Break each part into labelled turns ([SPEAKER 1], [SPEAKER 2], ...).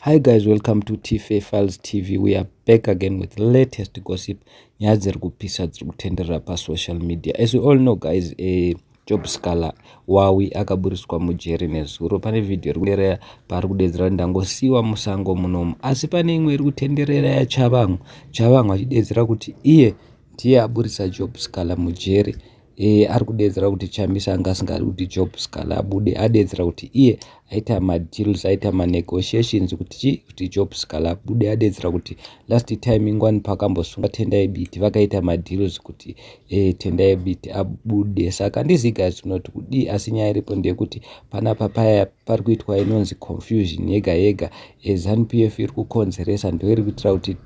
[SPEAKER 1] Hi guys, welcome to TFA Files TV. We are back again with latest gossip. Nyaya dziri kupisa dziri kutenderera pasocial media. As we all know guys, Job Sikhala wawi akaburiswa mujeri nezuro. Pane video iri kutenderera pari kudedzera ndangosiwa musango munomu. Asi pane imwe iri kutenderera yaChabangu. Chabangu achidedzera kuti iye ndiye aburisa Job Sikhala mujeri. Ari kudedzera kuti chamisa anga asingadi kuti Job Sikhala abude, adedzera kuti iye aita madeals, aita manegotiations kuti Job Sikhala abude. Adedzera kuti last time ingwani pakambosunga Tendai Biti vakaita madeals kuti Tendai Biti abude. Saka ndizi guys tinoti kudi, asi nyaya iripo ndeyekuti panapa paya pari kuitwa inonzi confusion yega yega. ZANU-PF iri kukonzeresa, ndo iri kuitira kuti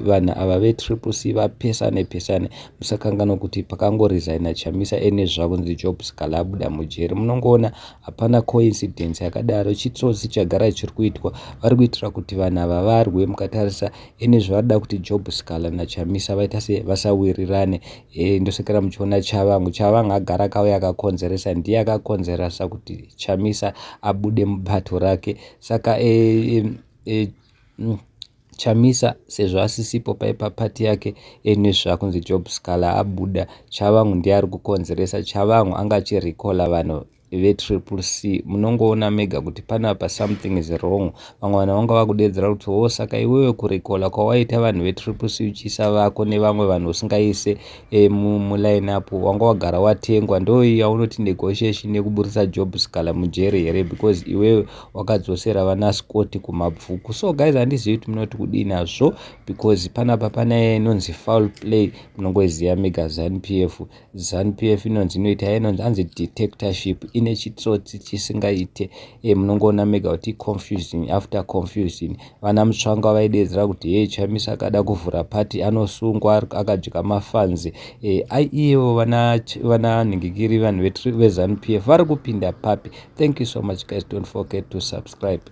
[SPEAKER 1] vanhu ava ve-CCC vapesane. Musakangana kuti pakangoresigna chamisa ene zvavo kunzi Job Sikhala abuda mujeri. Munongoona hapana coincidence yakadaro, chitsotsi chagara chiri kuitwa. Vari kuitira kuti vanhu ava varwe. Mukatarisa ene zvarida kuti Job Sikhala nachamisa vaita se vasawirirane. Ndosekera muchiona Chabangu agara akauya akakonzeresa, ndiye akakonzeresa kuti chamisa abude mubato rake. Saka chamisa sezvo asisipo paipa pati yake nezvakunzi Job Sikhala abuda, Chabangu ndiye ari kukonzeresa. Chabangu anga achirikola vanhu ve-CCC. Munongoona mega kuti panapa something is wrong. Vamwe vanhu vanga vakudedzera kuti saka iwewe kurikola kwawaita vanhu ve-CCC uchiisa vako nevamwe vanhu usingaise muline up, wanga wagara watengwa. Ndo yaunoti negotiation yekuburisa Job Sikhala mujeri here, because iwewe wakadzosera vana Scott kumabvuku. So guys, handizivi kuti munoti kudini nazvo, because panapa pana inonzi foul play. Munongoziva mega ZANU-PF inonzi inoita inonzi hanzi detectorship, ine chitsotsi chisingaite. Munongoona mega kuti confusion after confusion. Vana Mutswangwa vaidedzera kuti chamisa akada kuvhura pati anosungwa akadya mafanzi. Ivo vana nhingikiri vanhu ve ZANU-PF vari kupinda papi. Thank you so much guys, don't forget to subscribe.